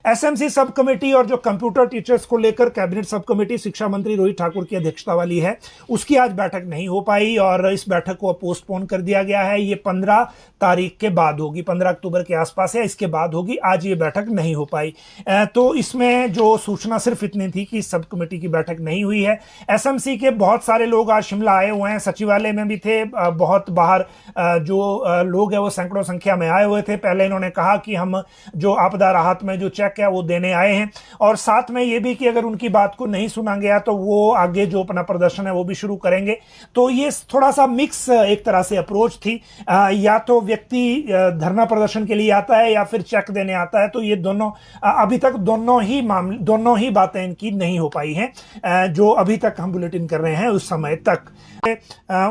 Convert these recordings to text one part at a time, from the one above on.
SMC sub committee और जो computer teachers को लेकर कैबिनेट सब कमेटी शिक्षा मंत्री रोहित ठाकुर की अध्यक्षता वाली है, उसकी आज बैठक नहीं हो पाई और इस बैठक को पोस्टपोन कर दिया गया है। ये 15 तारीख के बाद होगी, 15 अक्टूबर के आसपास है, इसके बाद होगी। आज ये बैठक नहीं हो पाई। तो इसमें जो सूचना सिर्फ इतनी थी कि सब कमेटी की बैठक नहीं हुई है। एसएमसी के बहुत सारे लोग आज शिमला आए हुए हैं, सचिवालय में भी थे, बहुत बाहर जो लोग हैं वो सैकड़ों संख्या में आए हुए थे। पहले इन्होंने कहा कि हम जो आपदा राहत में जो चेक है वो देने आए हैं, और साथ में ये भी कि अगर उनकी बात को नहीं सुना गया तो वो आगे जो अपना प्रदर्शन है वो भी शुरू करेंगे। तो ये थोड़ा सा मिक्स एक तरह से अप्रोच थी। या तो व्यक्ति धरना प्रदर्शन के लिए आता है या फिर चेक देने आता है। तो ये दोनों अभी तक दोनों ही बातें इनकी नहीं हो पाई हैं जो अभी तक हम बुलेटिन कर रहे हैं उस समय तक।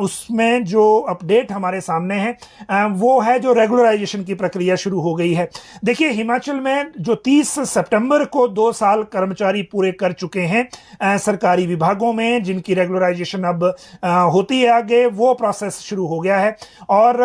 उसमें जो अपडेट हमारे सामने है वो है जो रेगुलराइजेशन की प्रक्रिया शुरू हो गई है। देखिए, हिमाचल में जो 30 सितंबर को 2 साल कर्मचारी पूरे कर चुके हैं सरकारी विभागों में, जिनकी रेगुलराइजेशन अब होती है आगे, वो प्रोसेस शुरू हो गया है। और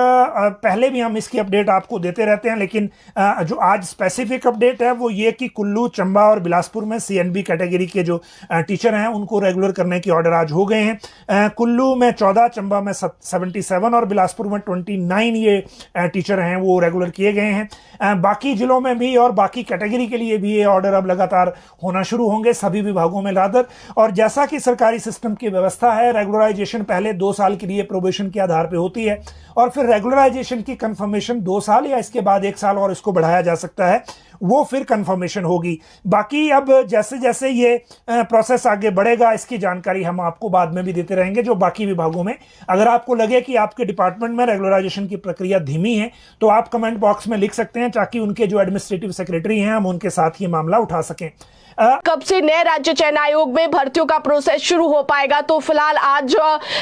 पहले भी हम इसकी अपडेट आपको देते रहते हैं, लेकिन जो आज स्पेसिफिक अपडेट है वो ये कि कुल्लू, चंबा और बिलासपुर में सीएनबी कैटेगरी के जो टीचर हैं उनको रेगुलर करने के ऑर्डर आज हो गए हैं। कुल्लू में 14, चंबा में 77 और बिलासपुर में 29 ये टीचर हैं वो रेगुलर किए गए हैं। बाकी जिलों में भी और बाकी कैटेगरी के लिए भी ये ऑर्डर अब लगातार होना शुरू होंगे, सभी विभागों में रादर। और जैसा कि सरकारी सिस्टम की व्यवस्था है, रेगुलराइजेशन पहले 2 साल के लिए प्रोबेशन के आधार पर होती है और फिर रेगुलराइजेशन की कंफर्मेशन 2 साल या इसके बाद 1 साल और इसको बढ़ाया जा सकता है, वो फिर कंफर्मेशन होगी। बाकी अब जैसे जैसे ये प्रोसेस आगे बढ़ेगा इसकी जानकारी हम आपको बाद में भी देते रहेंगे जो बाकी विभागों में। अगर आपको लगे कि आपके डिपार्टमेंट में रेगुलराइजेशन की प्रक्रिया धीमी है तो आप कमेंट बॉक्स में लिख सकते हैं, ताकि उनके जो एडमिनिस्ट्रेटिव सेक्रेटरी हैं हम उनके साथ ये मामला उठा सकें। कब से नए राज्य चयन आयोग में भर्तियों का प्रोसेस शुरू हो पाएगा? तो फिलहाल आज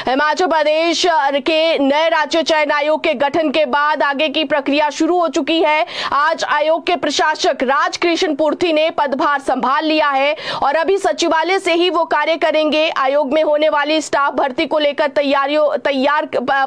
हिमाचल प्रदेश के नए राज्य चयन आयोग के गठन के बाद आगे की प्रक्रिया शुरू हो चुकी है। आज आयोग के प्रशासक राजकृष्ण पूर्थी ने पदभार संभाल लिया है और अभी सचिवालय से ही वो कार्य करेंगे। आयोग में होने वाली स्टाफ भर्ती को लेकर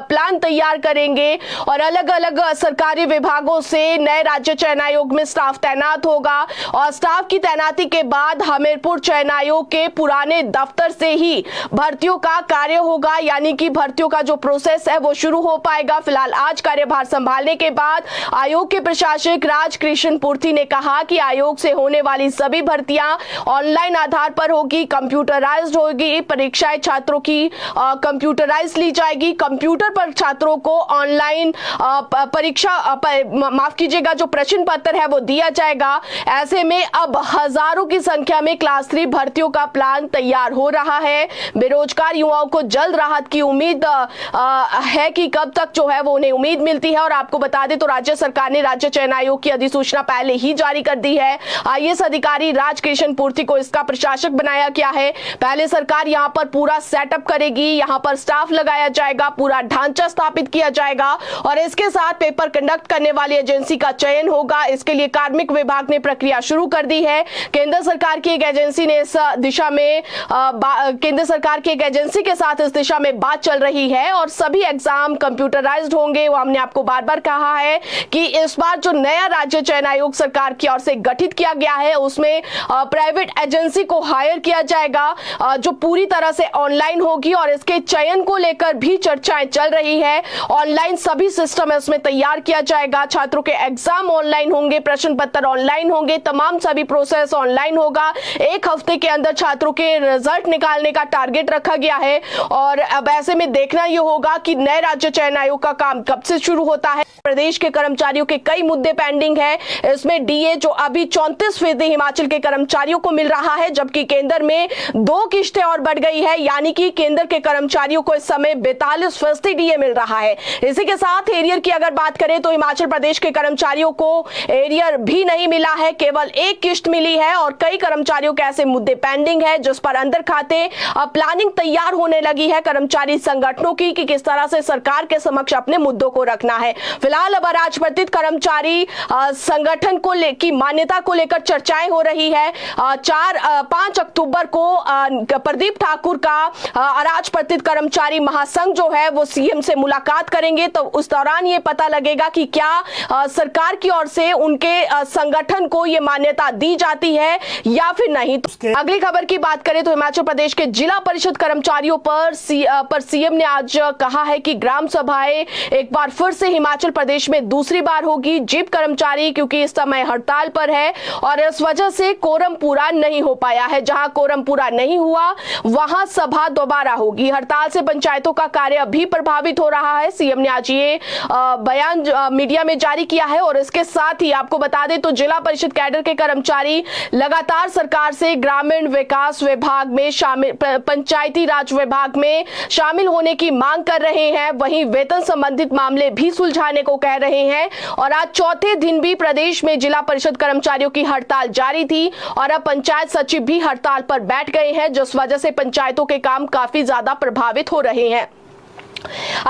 प्लान तैयार करेंगे और अलग अलग सरकारी विभागों से नए राज्य चयन आयोग में स्टाफ तैनात होगा और स्टाफ की तैनाती के बाद हमीरपुर चयन आयोग के पुराने दफ्तर से ही भर्तियों का कार्य होगा, यानी कि भर्तियों का जो प्रोसेस है वो शुरू हो पाएगा। फिलहाल आज कार्यभार संभालने के बाद आयोग के प्रशासक राजकृष्ण पूर्थी ने कहा कि आयोग से होने वाली सभी भर्तियां ऑनलाइन आधार पर होगी, कंप्यूटराइज्ड होगी। परीक्षाएं छात्रों की कंप्यूटराइज ली जाएगी। कंप्यूटर पर छात्रों को ऑनलाइन परीक्षा माफ कीजिएगा जो प्रश्न पत्र है वो दिया जाएगा। ऐसे में अब हजारों की संख्या में क्लास 3 भर्तियों का प्लान तैयार हो रहा है। बेरोजगार युवाओं को जल्द राहत की उम्मीद है कि कब तक जो है वो उन्हें उम्मीद मिलती है। और आपको बता दें तो राज्य सरकार ने राज्य चयन आयोग की अधिसूचना पहले ही जारी कर दी है। आईएएस अधिकारी राजकृष्ण पूर्थी को इसका प्रशासक बनाया गया है। पहले सरकार यहां पर पूरा सेटअप करेगी, यहां पर स्टाफ लगाया जाएगा, पूरा ढांचा स्थापित किया जाएगा और इसके साथ पेपर कंडक्ट करने वाली एजेंसी का चयन होगा। इसके लिए कार्मिक विभाग ने प्रक्रिया शुरू कर दी है। केंद्र सरकार की एक एजेंसी ने इस दिशा में केंद्र सरकार की एक एजेंसी के साथ इस दिशा में बात चल रही है और सभी एग्जाम कंप्यूटराइज्ड होंगे। वो हमने आपको बार बार कहा है कि इस बार जो नया राज्य चयन आयोग सरकार की ओर से गठित किया गया है उसमें प्राइवेट एजेंसी को हायर किया जाएगा जो पूरी तरह से ऑनलाइन होगी और इसके चयन को लेकर भी चर्चाएं चल रही है। ऑनलाइन सभी सिस्टम इसमें तैयार किया जाएगा। छात्रों के एग्जाम ऑनलाइन होंगे, प्रश्न पत्र ऑनलाइन होंगे, तमाम सभी प्रोसेस ऑनलाइन होगा। 1 हफ्ते के अंदर छात्रों के रिजल्ट निकालने का टारगेट रखा गया है और अब ऐसे में देखना यह होगा कि नए राज्य चयन आयोग का काम कब से शुरू होता है। प्रदेश के कर्मचारियों के कई मुद्दे पेंडिंग है। इसमें डीए जो अभी 34% हिमाचल के कर्मचारियों को मिल रहा है, जबकि केंद्र में 2 किश्तें और बढ़ गई है, यानी कि केंद्र के कर्मचारियों को इस समय 42% डीए मिल रहा है। इसी के साथ एरियर की अगर बात करें तो हिमाचल प्रदेश के कर्मचारियों को एरियर भी नहीं मिला है, केवल 1 किश्त मिली है और कई कर्मचारियों के ऐसे मुद्दे पेंडिंग है जिस पर अंदर खाते प्लानिंग तैयार होने लगी है कर्मचारी संगठनों की कि किस तरह से सरकार के समक्ष अपने मुद्दों को रखना है। फिलहाल अब अराजपत्रित कर्मचारी संगठन को की मान्यता को लेकर चर्चाएं हो रही है। 5 अक्टूबर को प्रदीप ठाकुर का अराजपत्रित कर्मचारी महासंघ जो है वो सीएम से मुलाकात करेंगे, तो उस दौरान ये पता लगेगा कि क्या सरकार की ओर से उनके संगठन को ये मान्यता दी जाती है या फिर नहीं। तो अगली खबर की बात करें तो हिमाचल प्रदेश के जिला परिषद कर्मचारियों पर सीएम ने आज कहा है कि ग्राम सभाएं एक बार फिर से हिमाचल प्रदेश में दूसरी बार होगी। जीप कर्मचारी क्योंकि इस समय हड़ताल पर है और इस वजह से कोरम पूरा नहीं हो पाया है। जहां कोरम पूरा नहीं हुआ वहां सभा दोबारा होगी। हड़ताल से पंचायतों का कार्य भी प्रभावित हो रहा है। सीएम ने आज ये बयान मीडिया में जारी किया है और इसके साथ ही आपको बता दें तो जिला परिषद कैडर के कर्मचारी लगातार सरकार से ग्रामीण विकास विभाग में शामिल, पंचायती राज विभाग में शामिल होने की मांग कर रहे हैं। वहीं वेतन संबंधित मामले भी सुलझाने को कह रहे हैं और आज चौथे दिन भी प्रदेश में जिला परिषद कर्मचारियों की हड़ताल जारी थी और अब पंचायत सचिव भी हड़ताल पर बैठ गए हैं, जिस वजह से पंचायतों के काम काफी ज्यादा प्रभावित हो रहे हैं।